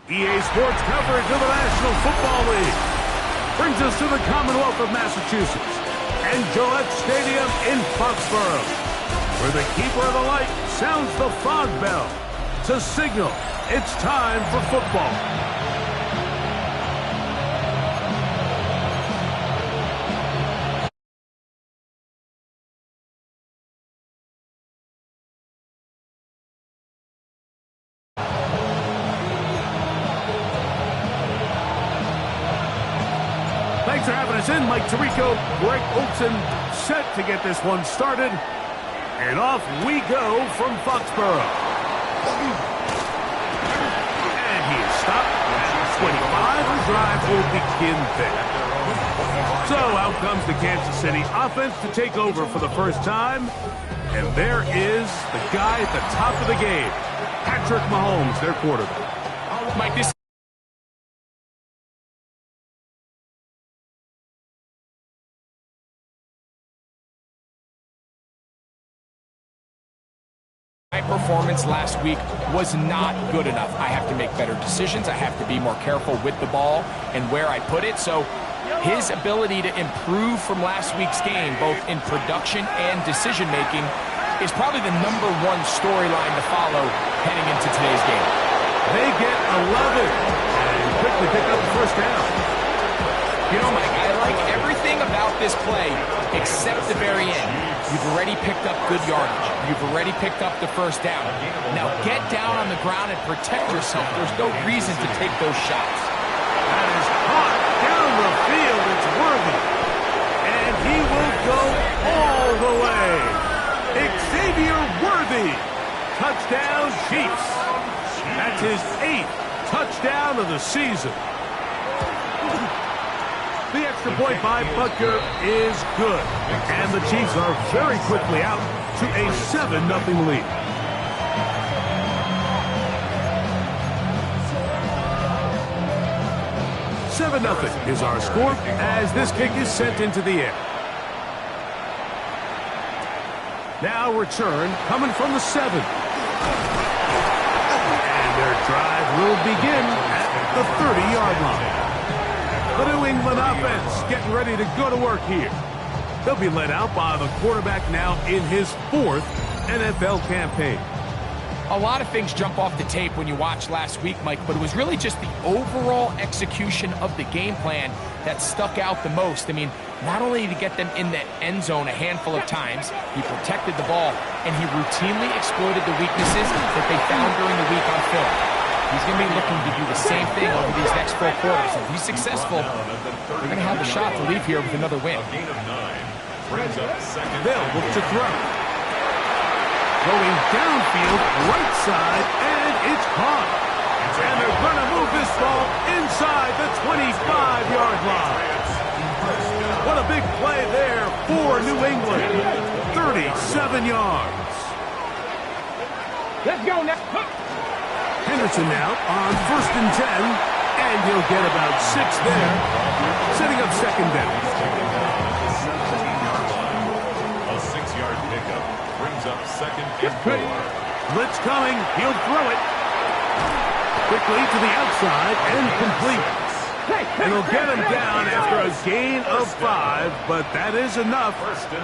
EA Sports coverage of the National Football League brings us to the Commonwealth of Massachusetts and Gillette Stadium in Foxborough, where the keeper of the light sounds the fog bell to signal it's time for football. Thanks for having us in. Mike Tirico, Greg Olson set to get this one started. And off we go from Foxborough. And he is stopped at 25. The drive will begin there. So out comes the Kansas City offense to take over for the first time. And there is the guy at the top of the game, Patrick Mahomes, their quarterback. Mike, this my performance last week was not good enough. I have to make better decisions. I have to be more careful with the ball and where I put it. So his ability to improve from last week's game, both in production and decision-making, is probably the #1 storyline to follow heading into today's game. They get 11 and quickly pick up the first down. You know, Mike, I like everything about this play except the very end. You've already picked up good yardage. You've already picked up the first down. Now get down on the ground and protect yourself. There's no reason to take those shots. That is caught down the field. It's Worthy. And he will go all the way. Xavier Worthy. Touchdown, Chiefs. That's his 8th touchdown of the season. The extra point by Butker is good. And the Chiefs are very quickly out to a 7-0 lead. $7-0 is our score as this kick is sent into the air. Now return coming from the 7. And their drive will begin at the 30-yard line. The New England offense getting ready to go to work here. They'll be led out by the quarterback now in his 4th NFL campaign. A lot of things jump off the tape when you watch last week, Mike, but it was really just the overall execution of the game plan that stuck out the most. I mean, not only to get them in the end zone a handful of times, he protected the ball, and he routinely exploited the weaknesses that they found during the week on film. He's going to be looking to do the same thing over these next 4 quarters. If he's successful, they're going to have the shot to leave here with another win. They'll look to throw. Going downfield, right side, and it's caught. And they're going to move this ball inside the 25-yard line. What a big play there for New England. 37 yards. Let's go now. Henderson now on 1st and 10, and he'll get about 6 there, setting up 2nd down. A 6-yard pickup brings up 2nd and 4. Blitz coming, he'll throw it. Quickly to the outside and complete. It'll get him down after a gain of 5, but that is enough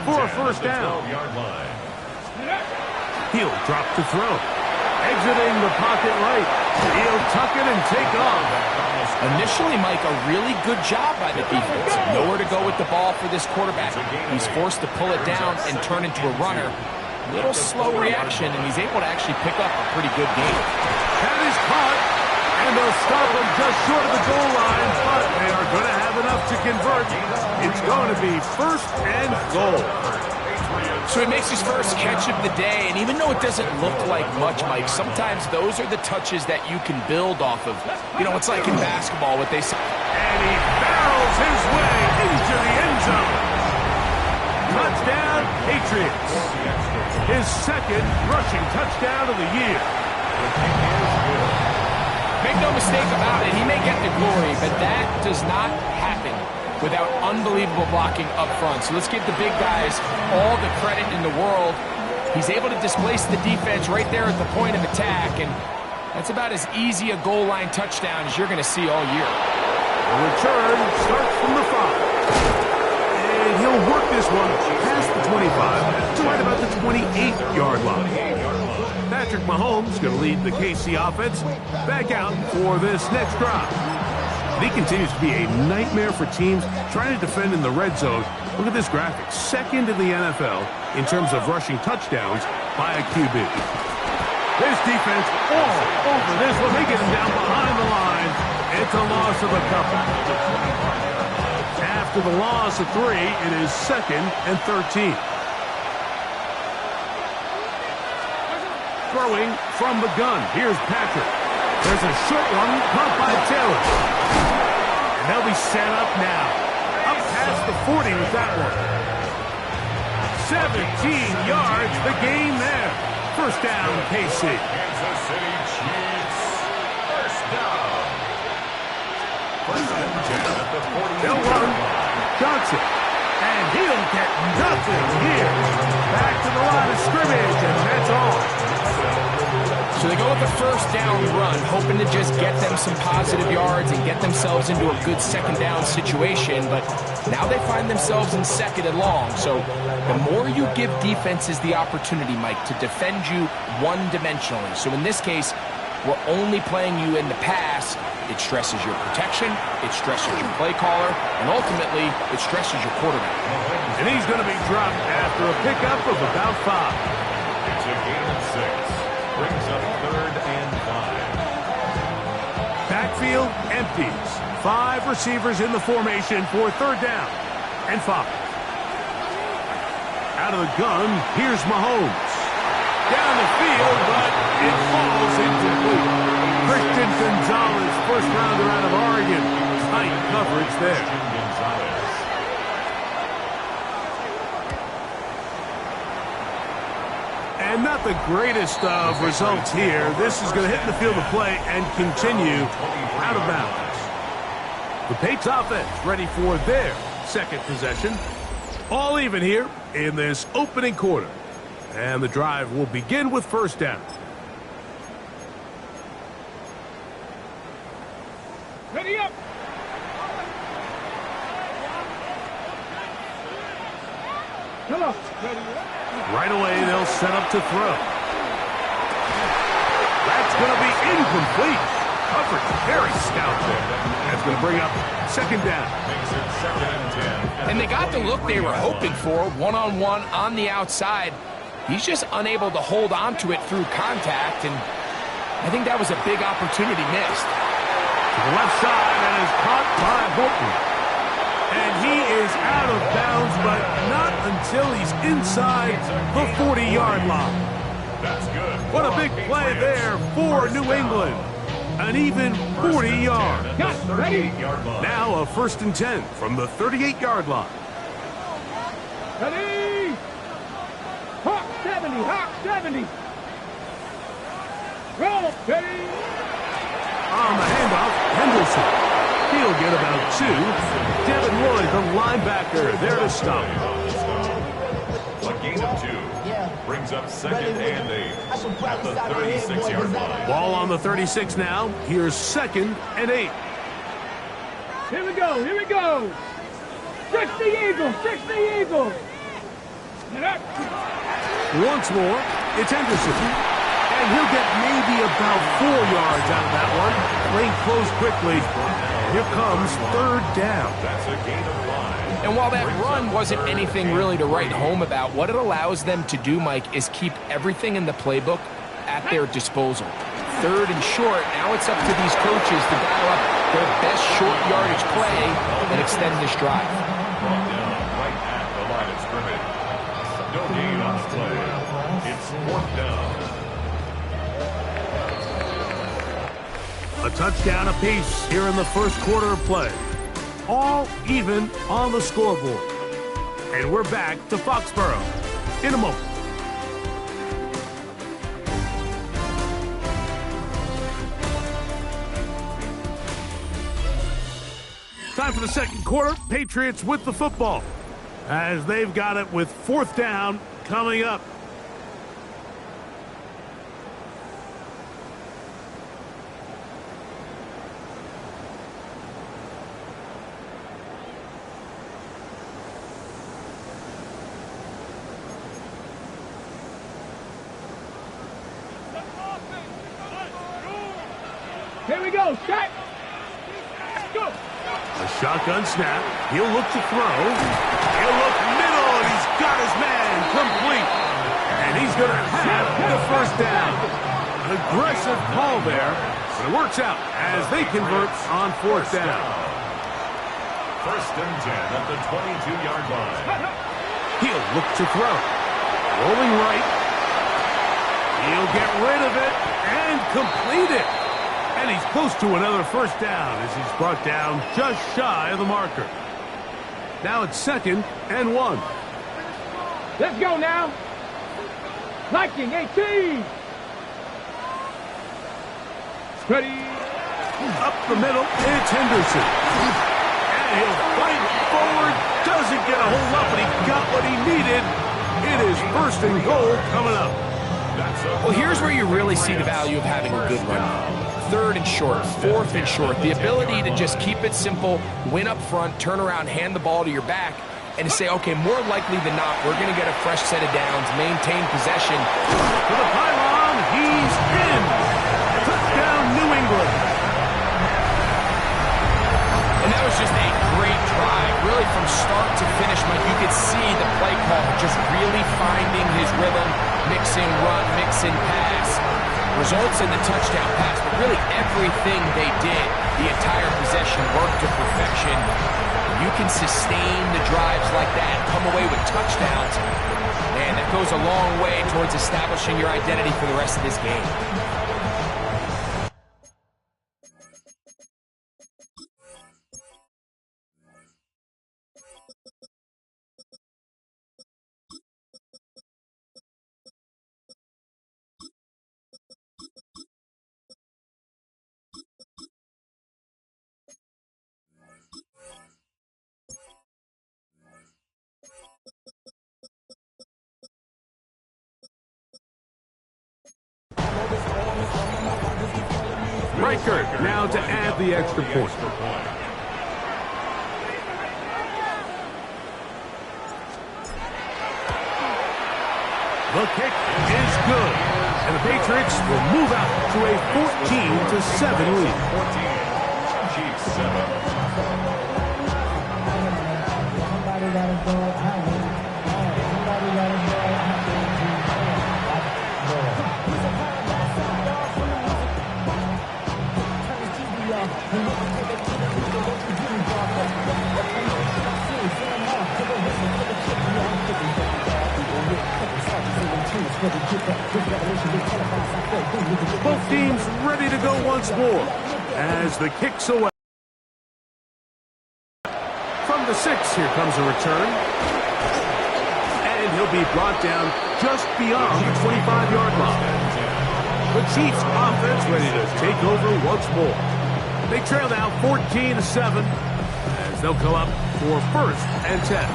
for a first down. He'll drop to throw. Exiting the pocket right. He'll tuck it and take off. Initially, Mike, a really good job by the defense. Nowhere to go with the ball for this quarterback. He's forced to pull it down and turn into a runner. Little slow reaction, and he's able to actually pick up a pretty good game. That is caught, and they'll stop him just short of the goal line, but they are going to have enough to convert. It's going to be 1st and goal. So he makes his first catch of the day, and even though it doesn't look like much, Mike, sometimes those are the touches that you can build off of. You know, it's like in basketball, what they say. And he barrels his way into the end zone. Touchdown, Patriots. His 2nd rushing touchdown of the year. Make no mistake about it, he may get the glory, but that does not happen without unbelievable blocking up front. So let's give the big guys all the credit in the world. He's able to displace the defense right there at the point of attack, and That's about as easy a goal line touchdown as you're going to see all year. The return starts from the 5. And he'll work this one past the 25 to right about the 28-yard line. Patrick Mahomes going to lead the KC offense back out for this next drive. And he continues to be a nightmare for teams trying to defend in the red zone. Look at this graphic. Second in the NFL in terms of rushing touchdowns by a QB. This defense all over this one. They get him down behind the line. It's a loss of a couple. After the loss of 3, it is 2nd and 13. Throwing from the gun. Here's Patrick. There's a short one caught by Taylor. And they'll be set up now. Up past the 40 with that one. 17 yards, the gain there. First down, KC. Kansas City Chiefs. First down. First and 10 at the 40. They'll run. Johnson. And he'll get nothing here. Back to the line of scrimmage, and that's all. So they go with the first down run, hoping to just get them some positive yards and get themselves into a good second down situation, but now they find themselves in 2nd and long. So the more you give defenses the opportunity, Mike, to defend you one-dimensionally. So in this case, we're only playing you in the pass. It stresses your protection, it stresses your play caller, and ultimately, it stresses your quarterback. And he's going to be dropped after a pickup of about 5. It's a gain of 6. Brings up 3rd and 5. Backfield empties. 5 receivers in the formation for 3rd down and 5. Out of the gun, here's Mahomes. Down the field, but it falls incomplete. Christian Gonzalez, first rounder out of Oregon. Tight coverage there. And not the greatest of results here. This is going to hit the field of play and continue out of bounds. The Patriots offense ready for their 2nd possession. All even here in this opening quarter. And the drive will begin with first down. Ready up! Come on. Ready up. Right away, they'll set up to throw. That's going to be incomplete. Coverage very stout there. That's going to bring up 2nd down. Makes it 2nd and 10. And they got the look they were hoping for, one-on-one on the outside. He's just unable to hold on to it through contact, and I think that was a big opportunity missed. To the left side, and is caught by Horton. And he is out of bounds, but not until he's inside the 40-yard line. That's good. What a big play there for New England. An even 40 yards. Ready? Now a 1st and 10 from the 38-yard line. Ready? Hawk 70, Hawk 70. Roll, ready? On the handoff, Henderson. He'll get about 2. Devin Lloyd, the linebacker, there to stop. A gain of 2. Brings up 2nd and 8 at the 36-yard line. Ball on the 36 now. Here's 2nd and 8. Here we go, here we go. 60 Eagles, 60 Eagles. Get up. Once more, it's Henderson. And he'll get maybe about 4 yards out of that one. Lane closed quickly. Here comes 3rd down. That's a gain of 5. And while that run wasn't anything really to write home about, what it allows them to do, Mike, is keep everything in the playbook at their disposal. 3rd and short, now it's up to these coaches to dial up their best short yardage play and extend this drive. Brought down right at the line of scrimmage. No gain on the play. It's 4th down. A touchdown apiece here in the first quarter of play. All even on the scoreboard. And we're back to Foxborough in a moment. Time for the second quarter. Patriots with the football as they've got it with 4th down coming up. Here we go. Set. Go. A shotgun snap. He'll look to throw. He'll look middle, and he's got his man complete. And he's going to have the first down. An aggressive call there, but it works out as they convert on fourth down. First and 10 at the 22-yard line. He'll look to throw. Rolling right. He'll get rid of it and complete it. And he's close to another first down as he's brought down just shy of the marker. Now it's 2nd and 1. Let's go now. Liking 18. Ready. Up the middle, it's Henderson. And he'll fight forward. Doesn't get a whole lot, but he got what he needed. It is 1st and goal coming up. Well, here's where you really see the value of having a good run. 3rd and short, 4th and short. The ability to just keep it simple, win up front, turn around, hand the ball to your back, and to say, okay, more likely than not, we're going to get a fresh set of downs, maintain possession. To the pylon, he's in. Touchdown, New England. And that was just a great drive. Really from start to finish, Mike, you could see the play call just really finding his rhythm, mixing run, mixing pass. Results in the touchdown pass, but really everything they did, the entire possession worked to perfection. You can sustain the drives like that, come away with touchdowns. Man, that goes a long way towards establishing your identity for the rest of this game. Riker now to add the extra point. The kick is good, and the Patriots will move out to a 14-7 lead. 14, Chiefs 7. Both teams ready to go once more as the kick's away. From the 6, here comes a return. And he'll be brought down just beyond the 25-yard line. The Chiefs offense ready to take over once more. They trail now 14-7 as they'll come up for 1st and 10.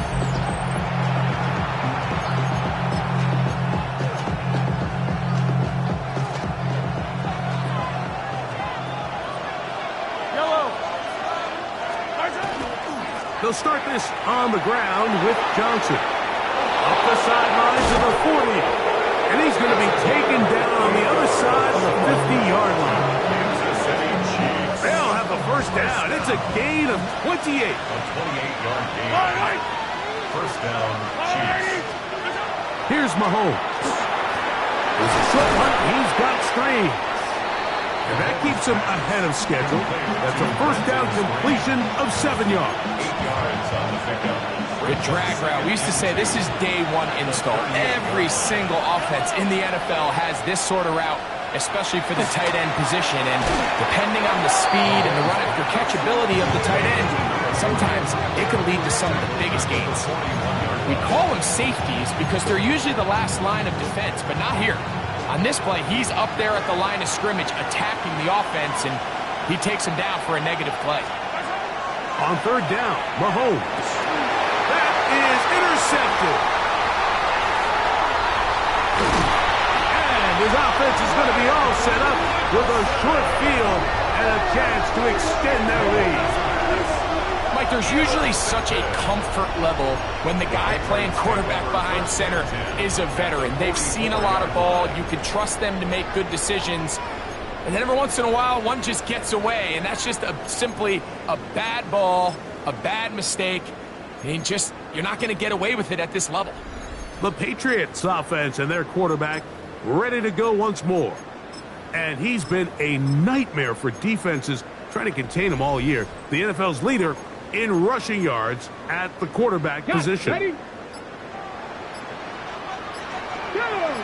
They'll start this on the ground with Johnson. Up the sidelines of the 40. And he's going to be taken down on the other side of the 50-yard line. They'll have the first down. It's a gain of 28. A 28-yard gain. First down, Chiefs. Here's Mahomes. There's a short one. He's got strings. And that keeps him ahead of schedule. That's a first down completion of 7 yards. 8 yards on the pickup. Good drag route. We used to say this is day one install. Every single offense in the NFL has this sort of route, especially for the tight end position. And depending on the speed and the run after catch ability of the tight end, sometimes it can lead to some of the biggest gains. We call them safeties because they're usually the last line of defense, but not here. On this play, he's up there at the line of scrimmage attacking the offense, and he takes him down for a negative play. On 3rd down, Mahomes. That is intercepted. And his offense is going to be all set up with a short field and a chance to extend their lead. Mike, there's usually such a comfort level when the guy playing quarterback behind center is a veteran. They've seen a lot of ball. You can trust them to make good decisions. And then every once in a while, one just gets away, and that's just simply a bad ball, a bad mistake. And you're not going to get away with it at this level. The Patriots offense and their quarterback ready to go once more. And he's been a nightmare for defenses trying to contain him all year. The NFL's leader in rushing yards at the quarterback position. Ready? Go!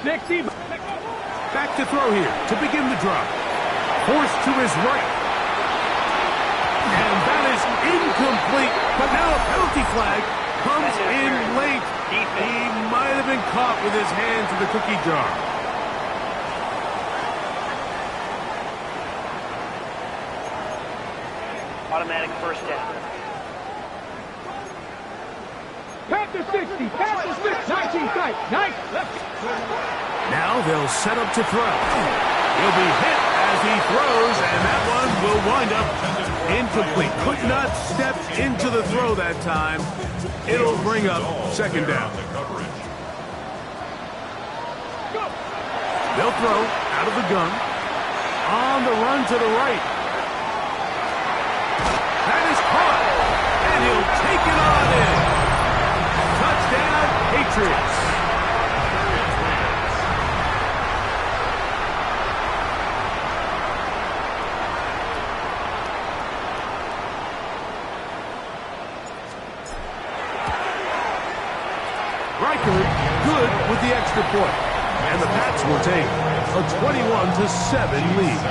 60. Back to throw here to begin the drive. Forced to his right. And that is incomplete. But now a penalty flag comes in late. He might have been caught with his hands in the cookie jar. Automatic first down. Pass to 60. Pass to 60. Nice inside. Nice. Now they'll set up to throw. He'll be hit as he throws, and that one will wind up incomplete. Could not step into the throw that time. It'll bring up second down. They'll throw out of the gun. On the run to the right. That is caught, and he'll take it on in. Touchdown, Patriots. Good with the extra point. And the Pats will take a 21-7 lead.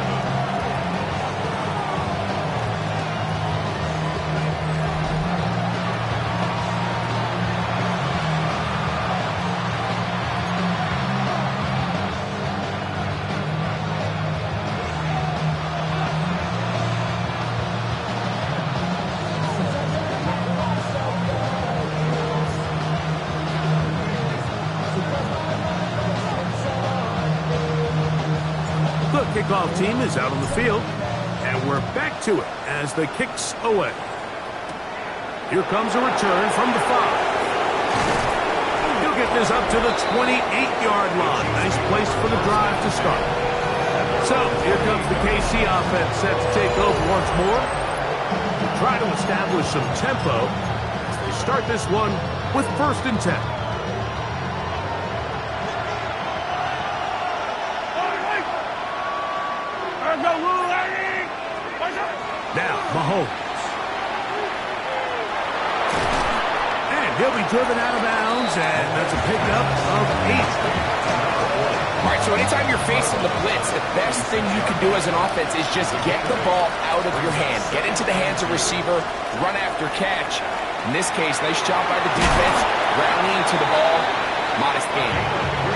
Kickoff team is out on the field, and we're back to it as the kicks away. Here comes a return from the 5. He'll get this up to the 28-yard line. Nice place for the drive to start. So here comes the KC offense set to take over once more to try to establish some tempo as they start this one with 1st and 10. Now, Mahomes. And he'll be driven out of bounds, and that's a pickup of 8. All right, so anytime you're facing the blitz, the best thing you can do as an offense is just get the ball out of your hand. Get into the hands of receiver, run after catch. In this case, nice job by the defense, rallying to the ball, modest gain.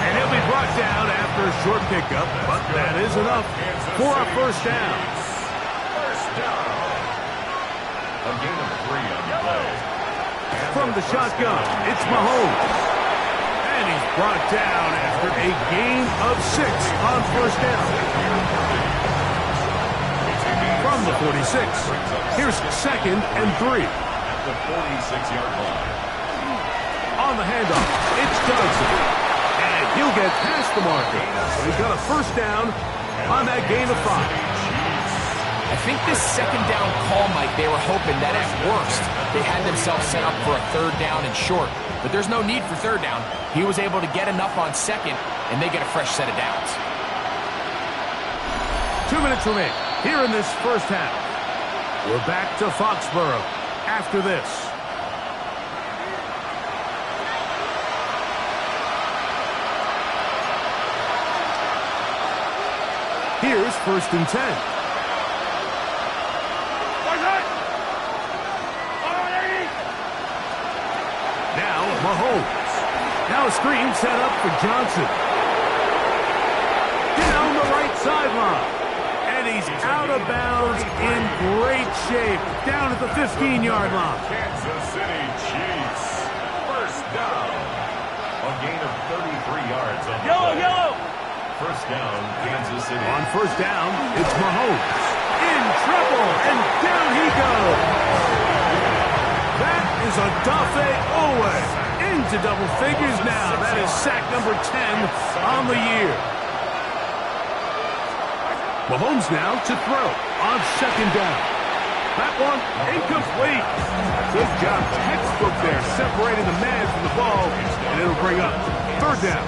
And he'll be brought down after a short pickup, but that is enough for a 1st down. A gain of 3 on the play. From the shotgun, it's Mahomes. And he's brought down after a gain of 6 on 1st down. From the 46, here's 2nd and 3. At the 46-yard line. On the handoff, it's Johnson. And he'll get past the marker. So he's got a 1st down on that gain of 5. I think this 2nd down call, Mike, they were hoping that at worst they had themselves set up for a 3rd down and short. But there's no need for 3rd down. He was able to get enough on 2nd, and they get a fresh set of downs. 2 minutes remain here in this 1st half. We're back to Foxborough after this. Here's 1st and 10. Now Mahomes. Now a screen set up for Johnson. Down the right sideline. And he's out of bounds in great shape. Down at the 15-yard line. Kansas City Chiefs. 1st down. A gain of 33 yards on the play. Yellow. 1st down, Kansas City. On 1st down, it's Mahomes. In trouble, and down he goes. That is a Dafe Owe. Into double figures now. That is sack number 10 on the year. Mahomes now to throw on second down. That one incomplete. Good job. Textbook there, separating the man from the ball, and it'll bring up third down.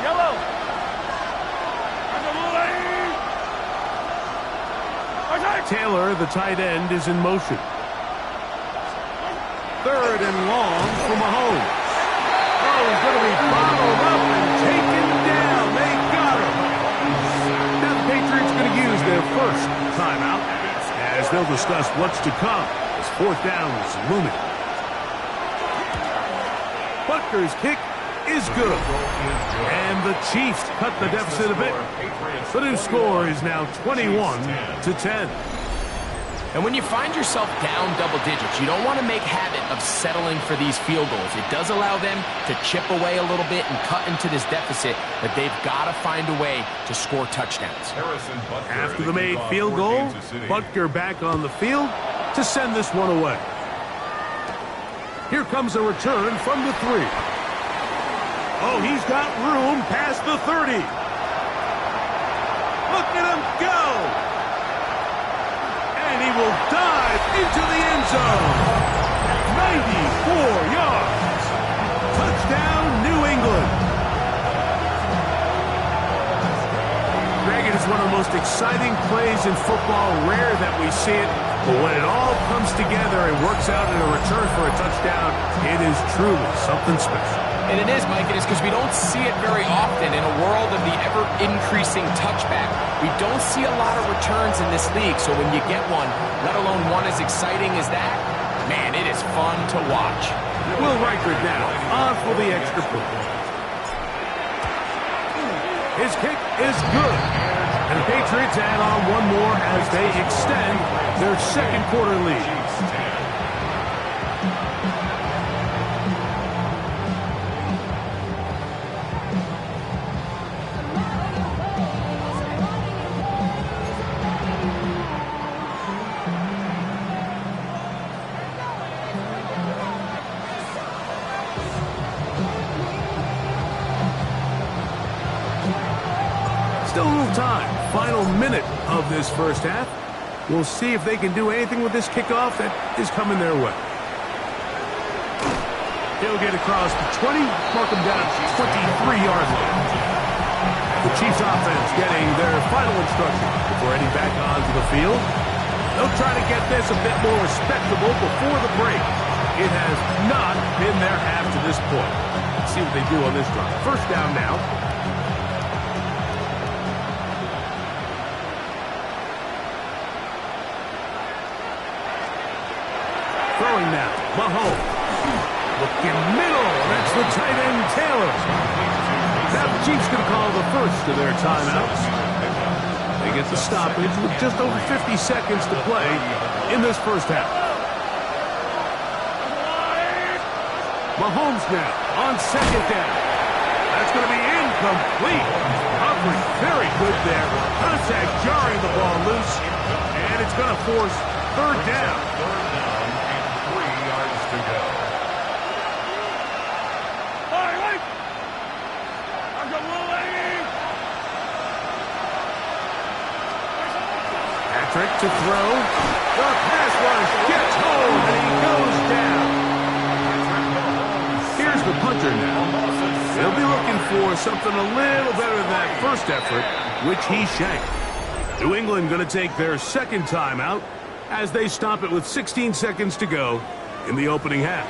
Yellow. Taylor, the tight end, is in motion. Third and long for Mahomes. Oh, he's going to be bottled up and taken down. They got him. Now the Patriots going to use their first timeout as they'll discuss what's to come as fourth down is looming. Butker's kick is good. And the Chiefs cut the deficit a bit. The new score is now 21-10. And when you find yourself down double digits, you don't want to make habit of settling for these field goals. It does allow them to chip away a little bit and cut into this deficit, but they've got to find a way to score touchdowns. After the made field goal, Butker back on the field to send this one away. Here comes a return from the 3. Oh, he's got room past the 30. Look at him go! And he will dive into the end zone. 94 yards. Touchdown, New England. Greg, it is one of the most exciting plays in football. Rare that we see it, but when it all comes together and works out in a return for a touchdown, it is truly something special. And it is, Mike. It is because we don't see it very often in a world of the ever-increasing touchback. We don't see a lot of returns in this league, so when you get one, let alone one as exciting as that, man, it is fun to watch. Will Reichert now on for the extra point. His kick is good. And the Patriots add on one more as they extend their second quarter lead. Still a little time. Final minute of this first half. We'll see if they can do anything with this kickoff that is coming their way. He'll get across the 20, mark him down 23-yard line. The Chiefs offense getting their final instruction before heading back onto the field. They'll try to get this a bit more respectable before the break. It has not been their half to this point. Let's see what they do on this drive. First down now. Throwing now, Mahomes. Looking middle, that's the tight end, Taylor. Now the Chiefs going to call the first of their timeouts. They get the stoppage with just over 50 seconds to play in this first half. Mahomes now on second down. That's going to be incomplete. Coverage very good there. Contact jarring the ball loose. And it's going to force third down. Patrick to throw. The pass rush gets home and he goes down. Here's the punter now. They'll be looking for something a little better than that first effort, which he shanked. New England going to take their second timeout as they stop it with 16 seconds to go in the opening half.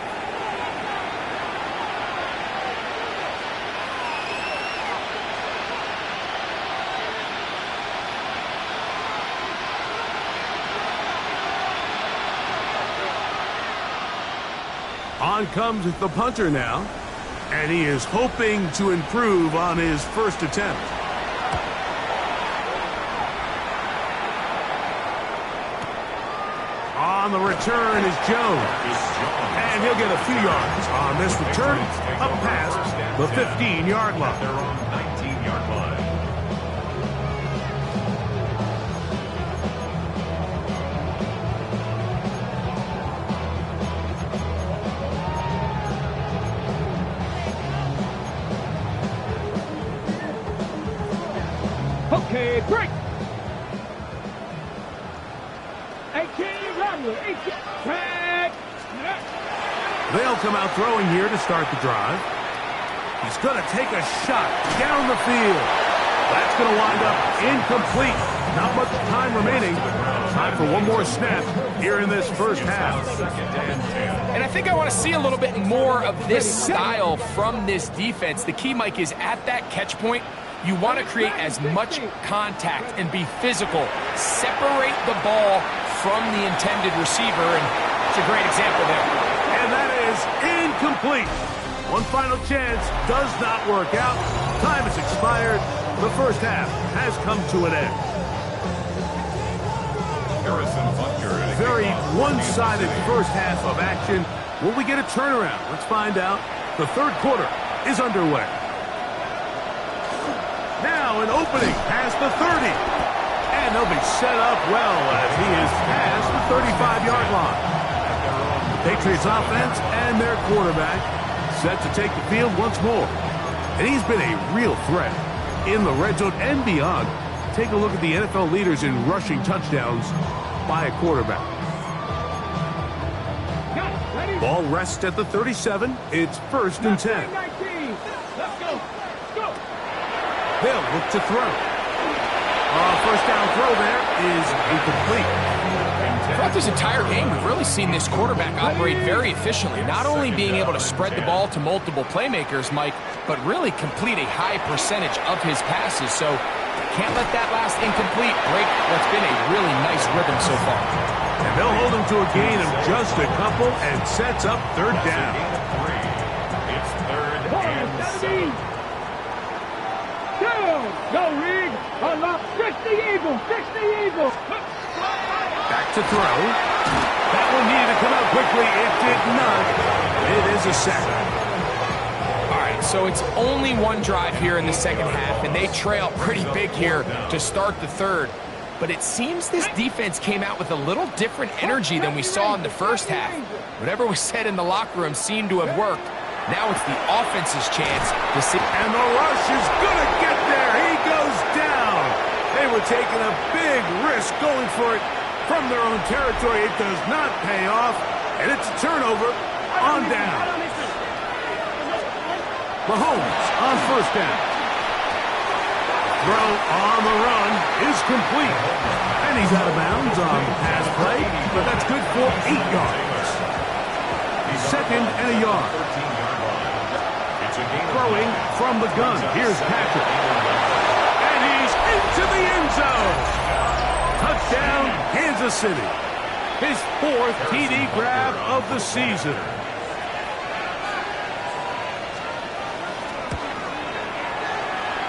On comes the punter now, and he is hoping to improve on his first attempt. On the return is Jones, and he'll get a few yards on this return up past the 15-yard line. They're on 19-yard line. Okay, break. 18, Robert. 18. Track. They'll come out throwing here to start the drive. He's going to take a shot down the field. That's going to wind up incomplete. Not much time remaining. Time for one more snap here in this first half. And I think I want to see a little bit more of this style from this defense. The key, Mike, is at that catch point, you want to create as much contact and be physical. Separate the ball from the intended receiver, and it's a great example there. And that is incomplete. One final chance does not work out. Time has expired. The first half has come to an end. Very one-sided first half of action. Will we get a turnaround? Let's find out. The third quarter is underway. Now an opening past the 30. And they'll be set up well as he is past the 35-yard line. The Patriots offense and their quarterback set to take the field once more. And he's been a real threat in the red zone and beyond. Take a look at the NFL leaders in rushing touchdowns by a quarterback. Ball rests at the 37. It's 1st and 10. Let's go. Go. They'll look to throw. First down throw there is incomplete. Throughout this entire game, we've really seen this quarterback operate very efficiently, not only being able to spread the ball to multiple playmakers, Mike, but really complete a high percentage of his passes. So can't let that last incomplete break what's been a really nice rhythm so far. And they'll hold him to a gain of just a couple and sets up third down. It's 3rd and 7. Go, Reed. Unlock. 60 Eagles. 60 Eagles. Back to throw. That one needed to come out quickly. It did not. It is a sack. All right, so it's only one drive here in the second half, and they trail pretty big here to start the third. But it seems this defense came out with a little different energy than we saw in the first half. Whatever was said in the locker room seemed to have worked. Now it's the offense's chance to see. And the rush is going to get there. He goes down. They were taking a big risk going for it from their own territory. It does not pay off, and it's a turnover on down. Mahomes on first down. Throw on the run is complete. And he's out of bounds on the pass play, but that's good for 8 yards. 2nd and a yard. Throwing from the gun. Here's Patrick. And he's into the end zone. Touchdown, Kansas City. His 4th TD grab of the season.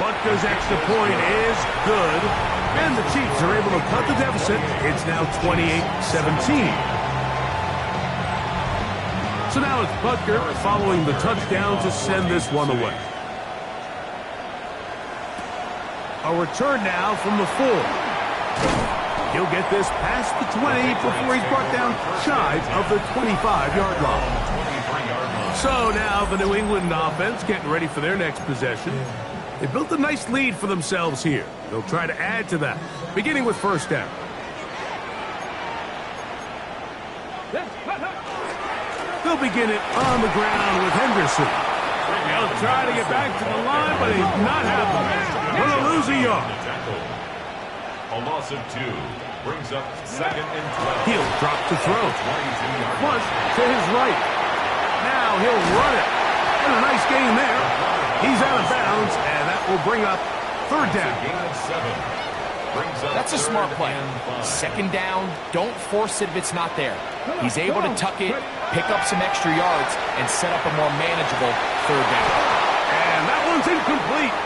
Butker's extra point is good. And the Chiefs are able to cut the deficit. It's now 28-17. So now it's Butker following the touchdown to send this one away. A return now from the 4. He'll get this past the 20 before he's brought down shy of the 25-yard line. So now the New England offense getting ready for their next possession. They built a nice lead for themselves here. They'll try to add to that, beginning with first down. They'll begin it on the ground with Henderson. He'll try to get back to the line, but he's not happening. Going to lose a yard. A loss of 2 brings up 2nd and 12. He'll drop the throw. Flush to his right. Now he'll run it. And a nice gain there. He's out of bounds, and that will bring up third down. That's a smart play. 2nd down, don't force it if it's not there. He's able to tuck it, pick up some extra yards, and set up a more manageable third down. And that one's incomplete.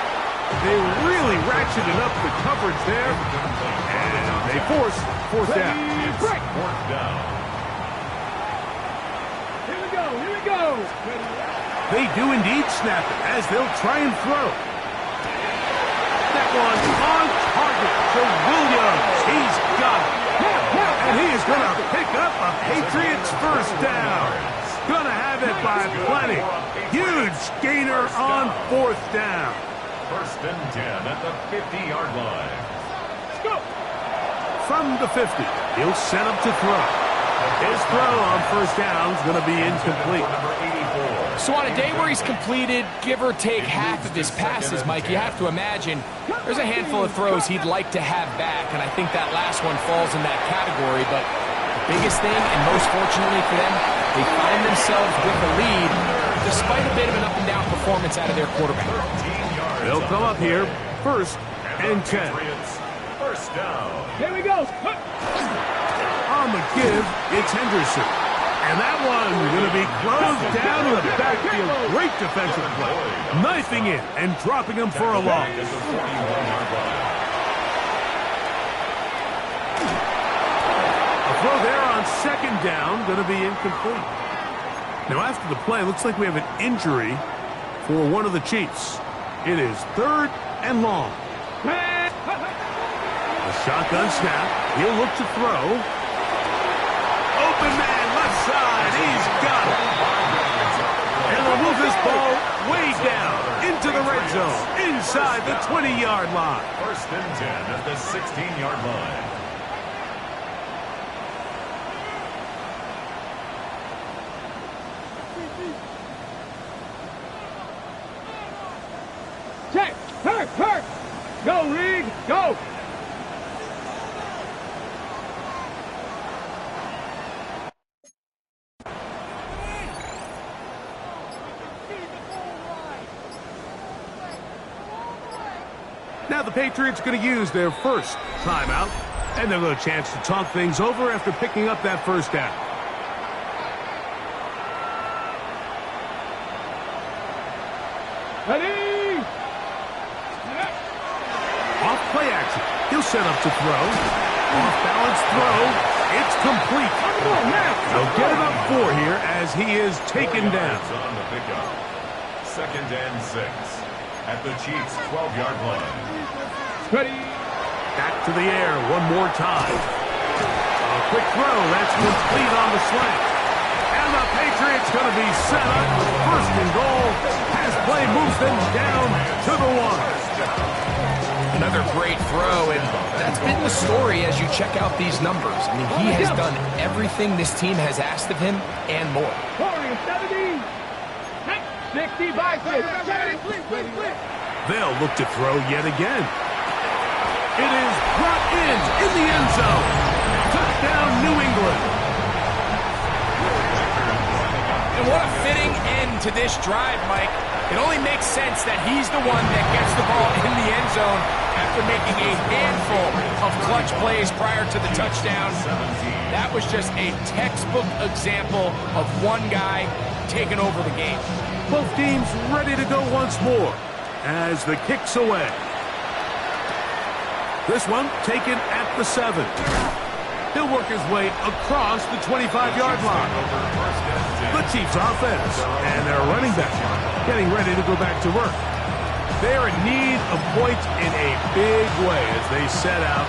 They really ratcheted up the coverage there, and they force fourth down. Fourth down. Here we go. They do indeed snap it as they'll try and throw. That one on target to Williams. He's got it. And he is going to pick up a Patriots first down. Going to have it by plenty. Huge gainer on fourth down. First and 10 at the 50-yard line. Let's go. From the 50, he'll set up to throw. His throw on first down is going to be incomplete. So on a day where he's completed, give or take half of his passes, Mike, you have to imagine there's a handful of throws he'd like to have back, and I think that last one falls in that category. But the biggest thing, and most fortunately for them, they find themselves with a lead despite a bit of an up-and-down performance out of their quarterback. They'll come up here, first and 10. First down. Here we go. On the give, it's Henderson. And that one going to be closed down in the backfield. Great defensive play. Knifing in and dropping him for a loss. A throw there on second down, going to be incomplete. Now after the play, looks like we have an injury for one of the Chiefs. It is third and long. A shotgun snap. He'll look to throw. Open man, left side. He's got it. And they'll move this ball way down into the red zone, inside the 20-yard line. First and 10 at the 16-yard line. Check. Hurt. Go, Reed. Go. Now the Patriots going to use their first timeout, and they'll get a chance to talk things over after picking up that first down. Ready. Off play action. He'll set up to throw. Off balance throw. It's complete. They'll get it up 4 here as he is taken down. On the pickup. Second and 6 at the Chiefs' 12-yard line. Ready. Back to the air one more time. A quick throw. That's complete on the slant. And the Patriots going to be set up with first and goal. Pass play moves them down to the 1. Another great throw, and that's been the story as you check out these numbers. I mean, he has done everything this team has asked of him and more. 70. 65. They'll look to throw yet again. It is brought in the end zone. Touchdown, New England. And what a fitting end to this drive, Mike. It only makes sense that he's the one that gets the ball in the end zone after making a handful of clutch plays prior to the touchdown. That was just a textbook example of one guy taking over the game. Both teams ready to go once more as the kick's away. This one taken at the 7. He'll work his way across the 25-yard line. The Chiefs offense and their running back getting ready to go back to work. They're in need of points in a big way as they set out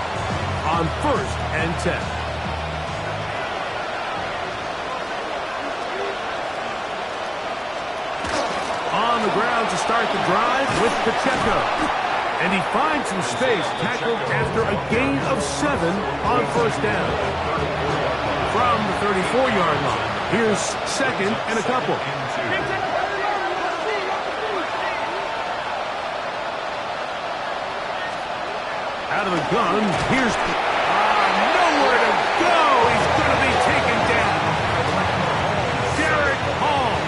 on first and 10. On the ground to start the drive with Pacheco. And he finds some space, tackled after a gain of 7 on first down. From the 34-yard line, here's second and a couple. Out of the gun, here's nowhere to go. He's going to be taken down. Derek Hall.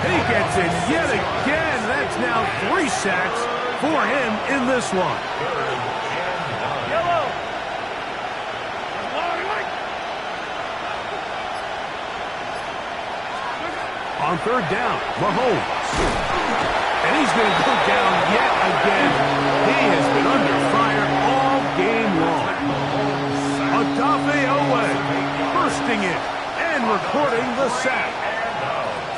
He gets it yet again. That's now 3 sacks for him in this one. Yellow. On third down, Mahomes. And he's going to go down yet again. He has been under fire all game long. Odafe Owe bursting in and recording the sack.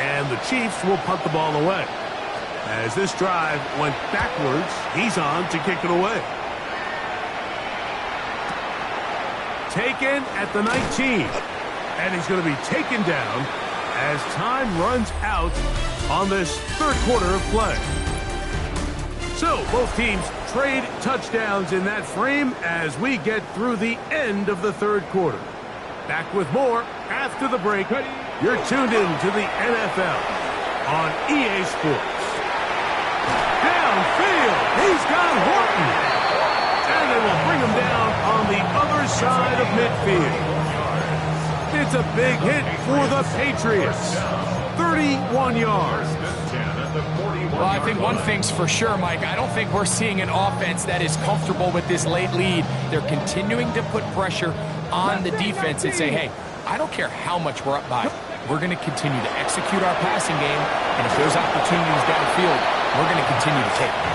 And the Chiefs will punt the ball away. As this drive went backwards, he's on to kick it away. Taken at the 19. And he's going to be taken down as time runs out on this third quarter of play. So, both teams trade touchdowns in that frame as we get through the end of the third quarter. Back with more after the break. You're tuned in to the NFL on EA Sports. Downfield, he's got Horton. And they will bring him down on the other side of midfield. It's a big hit for the Patriots. 31 yards. Well, I think one thing's for sure, Mike. I don't think we're seeing an offense that is comfortable with this late lead. They're continuing to put pressure on the defense and say, hey, I don't care how much we're up by. We're going to continue to execute our passing game, and if there's opportunities downfield, we're going to continue to take them.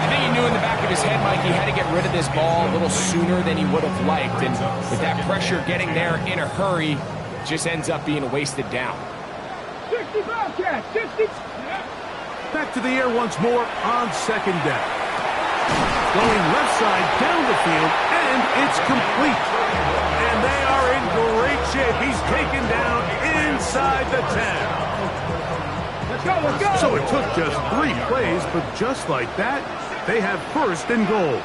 I think he knew in the back of his head, Mike, he had to get rid of this ball a little sooner than he would have liked, and with that pressure getting there in a hurry, just ends up being a wasted down. 60 Bobcats, 60. Back to the air once more on second down. Going left side down the field, and it's complete. And they are in great shape. He's taken down inside the 10. Let's go, let's go. So it took just 3 plays, but just like that, they have first and goal.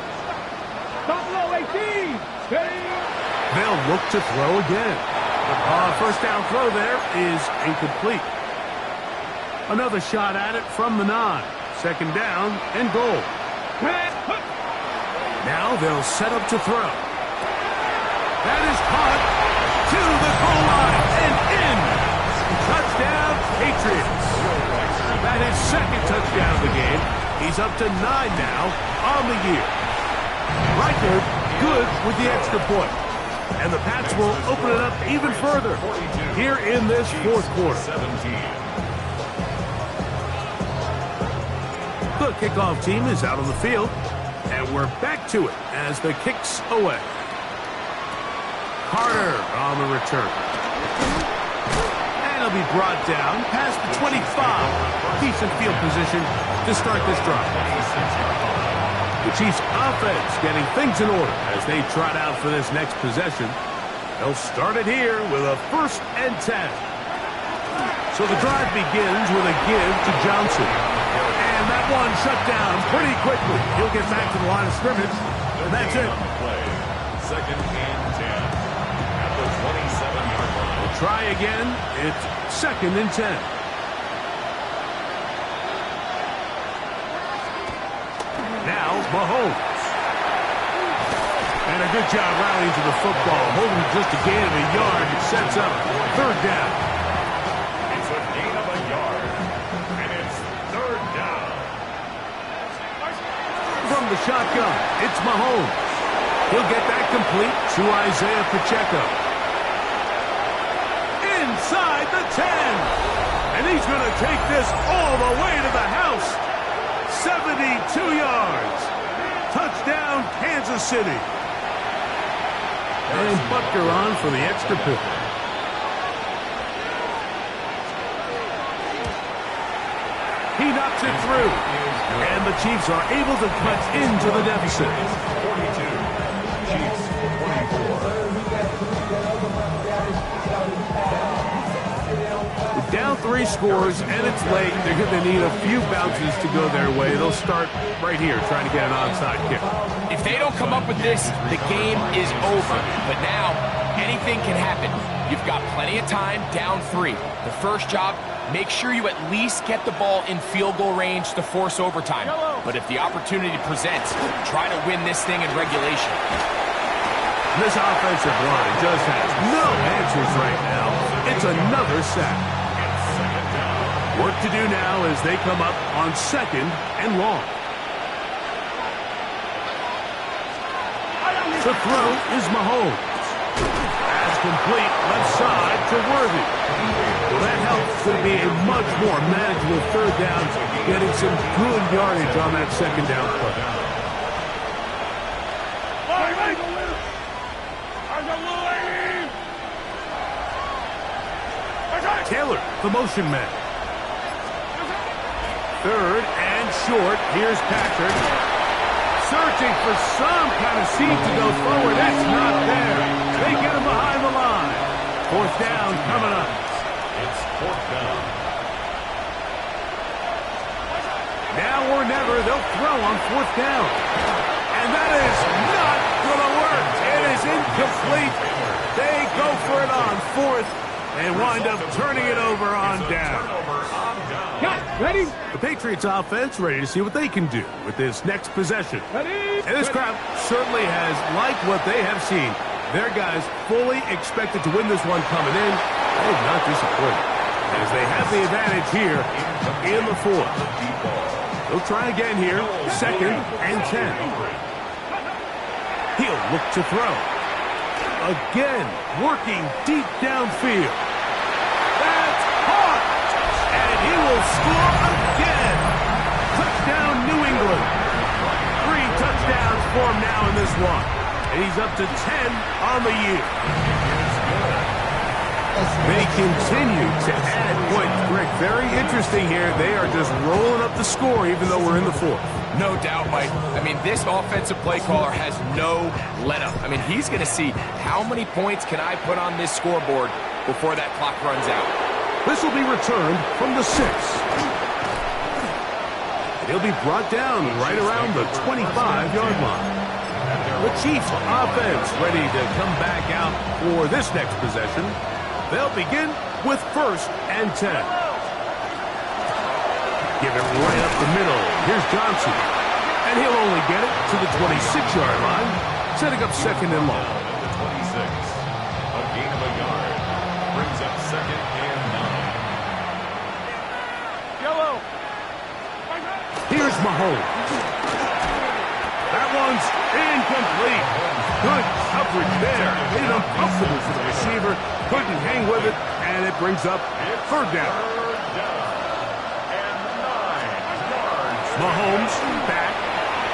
Buffalo 18. They'll look to throw again. First down throw there is incomplete. Another shot at it from the 9. Second down and goal. Now they'll set up to throw. That is caught to the goal line and in. Touchdown, Patriots. That is second touchdown of the game. He's up to 9 now on the year. Reichard good with the extra point. And the Pats will open it up even further here in this fourth quarter. The kickoff team is out on the field, and we're back to it as the kick's away. Carter on the return. And he'll be brought down past the 25. Decent field position to start this drive. The Chiefs offense getting things in order as they trot out for this next possession. They'll start it here with a 1st and 10. So the drive begins with a give to Johnson. And that one shut down pretty quickly. He'll get back to the line of scrimmage, and that's it. Second and 10 at the 27-yard line. We'll try again. It's 2nd and 10. Now Mahomes. And a good job rallying to the football. Holding just a gain of a yard. It sets up 3rd down. It's a gain of a yard. And it's 3rd down. From the shotgun, it's Mahomes. He'll get that complete to Isaiah Pacheco. Inside the 10. And he's going to take this all the way to the house. 72 yards. Touchdown, Kansas City. And Butker on for the extra point. He knocks it through. And the Chiefs are able to cut into the deficit. 42. Chiefs 24. Down 3 scores, and it's late. They're going to need a few bounces to go their way. They'll start right here trying to get an onside kick. If they don't come up with this, the game is over. But now, anything can happen. You've got plenty of time, down 3. The first job, make sure you at least get the ball in field goal range to force overtime. But if the opportunity presents, try to win this thing in regulation. This offensive line just has no answers right now. It's another sack. Work to do now as they come up on 2nd and long. The throw is Mahomes. Pass complete left side to Worthy. Well, that helps to be a much more manageable 3rd down, getting some good yardage on that 2nd down play. Taylor, the motion man. 3rd and short. Here's Patrick. Searching for some kind of seam to go forward. That's not there. They get him behind the line. 4th down coming up. It's 4th down. Now we're never, they'll throw on 4th down. And that is not going to work. It is incomplete. They go for it on 4th and wind up turning it over on down. Cut. Ready? The Patriots offense ready to see what they can do with this next possession. Ready? And this crowd certainly has liked what they have seen. Their guys fully expected to win this one coming in. They have not disappointed, as they have the advantage here in the 4th. They'll try again here, 2nd and 10. He'll look to throw. Again, working deep downfield. That's caught! And he will score again. Touchdown, New England. 3 touchdowns for him now in this one. And he's up to 10 on the year. They continue to add points. Greg, very interesting here. They are just rolling up the score even though we're in the 4th. No doubt, Mike. I mean, this offensive play caller has no let-up. I mean, he's going to see how many points can I put on this scoreboard before that clock runs out. This will be returned from the 6. He'll be brought down right around the 25-yard line. The Chiefs offense ready to come back out for this next possession. They'll begin with 1st and 10. Give it right up the middle. Here's Johnson. And he'll only get it to the 26-yard line, setting up 2nd and long. The 26. A gain of a yard. Brings up 2nd and 9. Yellow. Here's Mahomes. That one's incomplete. Good coverage there. Made it uncomfortable for the receiver. Couldn't hang with it, and it brings up 3rd down. Mahomes back.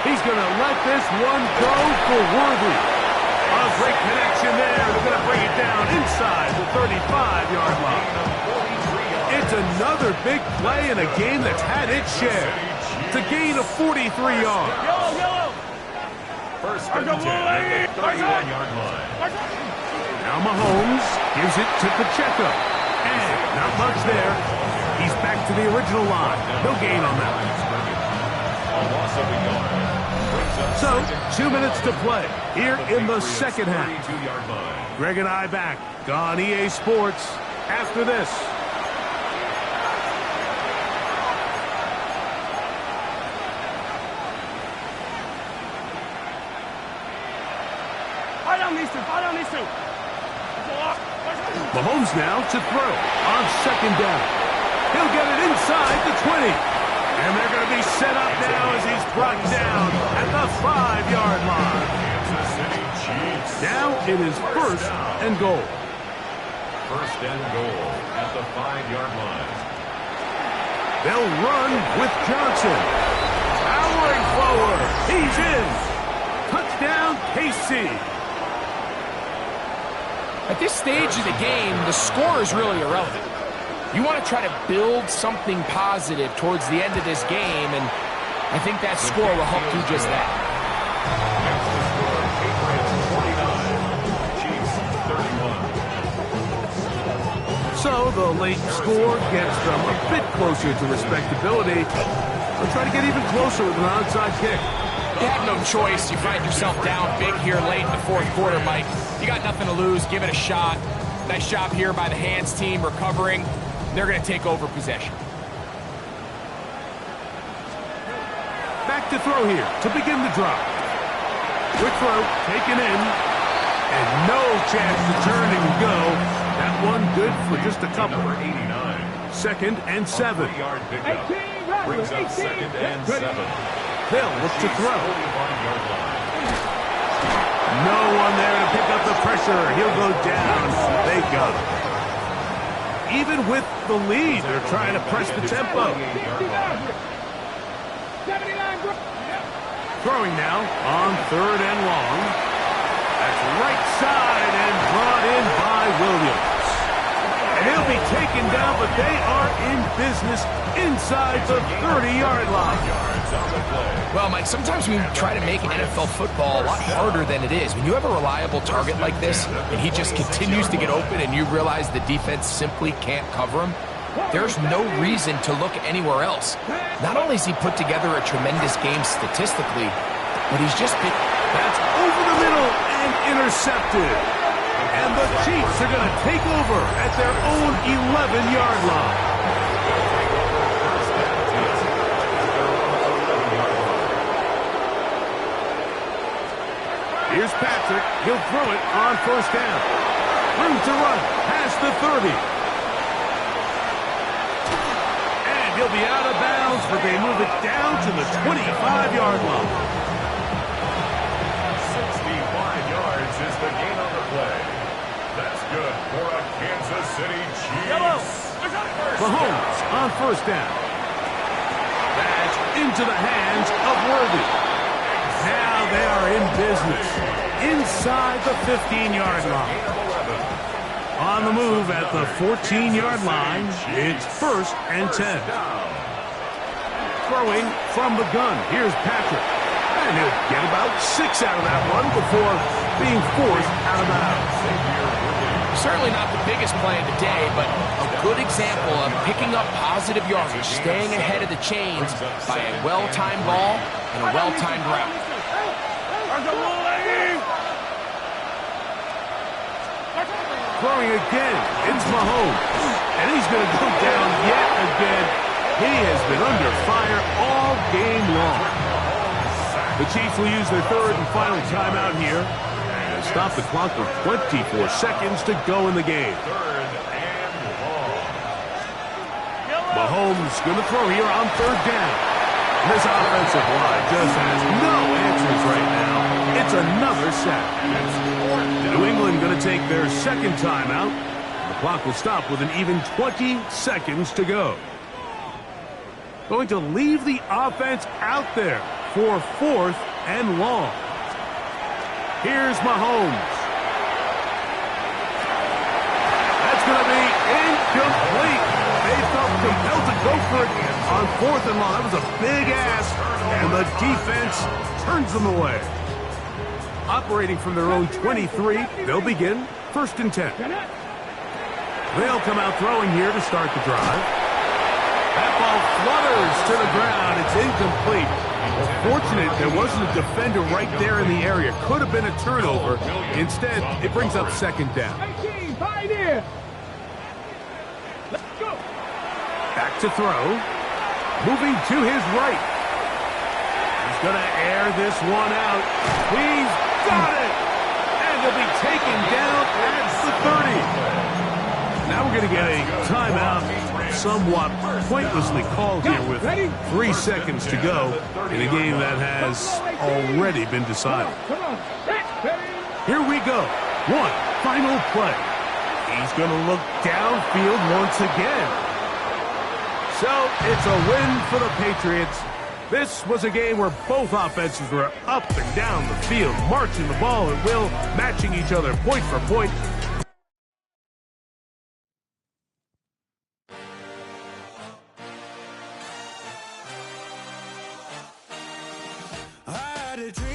He's going to let this one go for Worthy. A great connection there. They're going to bring it down inside the 35-yard line. It's another big play in a game that's had its share. It's a gain of 43 yards. Yellow. 1st and 10 at the 31-yard line. Now Mahomes gives it to Pacheco. And not much there. He's back to the original line. No gain on that. A loss of a yard. So, 2 minutes to play here in the 2nd half. 32-yard line. Greg and I back on EA Sports after this. Fire on these two. Mahomes now to throw on 2nd down. He'll get it inside the 20. And they're going to be set up now as he's brought down at the 5-yard line. Kansas City Chiefs. Now it is 1st and goal. 1st and goal at the 5-yard line. They'll run with Johnson. Powering forward. He's in. Touchdown, KC. At this stage of the game, the score is really irrelevant. You want to try to build something positive towards the end of this game, and I think that score will help do just that. Next to score, Patriots 49, Chiefs 31. So the late score gets them a bit closer to respectability. They'll try to get even closer with an onside kick. You have no choice. You find yourself down big here late in the 4th quarter, Mike. You got nothing to lose. Give it a shot. Nice job here by the hands team recovering. They're going to take over possession. Back to throw here to begin the drive. Quick throw taken in. And no chance to turn and go. That one good for just a couple. Number 89. 2nd and 7. 3-yard pickup. Brings up 2nd and 7. They'll look to throw. 41-yard line. No one there to pick up the pressure. He'll go down. They got him. Even with the lead, they're trying to press the tempo. Throwing now on 3rd and long. That's right side and brought in by Williams. And he'll be taken down, but they are in business inside the 30-yard line. Well, Mike, sometimes we try to make NFL football a lot harder than it is. When you have a reliable target like this, and he just continues to get open and you realize the defense simply can't cover him, there's no reason to look anywhere else. Not only has he put together a tremendous game statistically, but he's just been... That's over the middle and intercepted. And the Chiefs are going to take over at their own 11-yard line. Here's Patrick. He'll throw it on first down. Room to run past the 30. And he'll be out of bounds, but they move it down to the 25-yard line. 65 yards is the gain on the play. That's good for a Kansas City Chiefs. Mahomes on first down. That's into the hands of Worthy. Now they are in business inside the 15-yard line. On the move at the 14-yard line, it's 1st and 10. Throwing from the gun, here's Patrick. And he'll get about 6 out of that one before being forced out of bounds. Certainly not the biggest play of the day, but a good example of picking up positive yardage, staying ahead of the chains by a well-timed ball and a well-timed route. Throwing again, it's Mahomes. And he's going to go down yet again. He has been under fire all game long. The Chiefs will use their 3rd and final timeout here. And stop the clock with 24 seconds to go in the game. Mahomes going to throw here on 3rd down. This offensive line just has no answers right now. It's another sack. New England going to take their 2nd timeout. The clock will stop with an even 20 seconds to go. Going to leave the offense out there for 4th and long. Here's Mahomes. That's going to be incomplete. They felt compelled to go for it on 4th and long. That was a big ask, and the defense turns them away. Operating from their own 23, they'll begin 1st and 10. They'll come out throwing here to start the drive. That ball flutters to the ground. It's incomplete. Well, fortunate there wasn't a defender right there in the area. Could have been a turnover. Instead, it brings up 2nd down. Back to throw. Moving to his right. He's going to air this one out. He's got it! And he'll be taken down at the 30. Now we're going to get a timeout, somewhat pointlessly called here with 3 seconds to go in a game that has already been decided. Here we go. One final play. He's going to look downfield once again. So it's a win for the Patriots. This was a game where both offenses were up and down the field, marching the ball at will, matching each other point for point. I had a dream.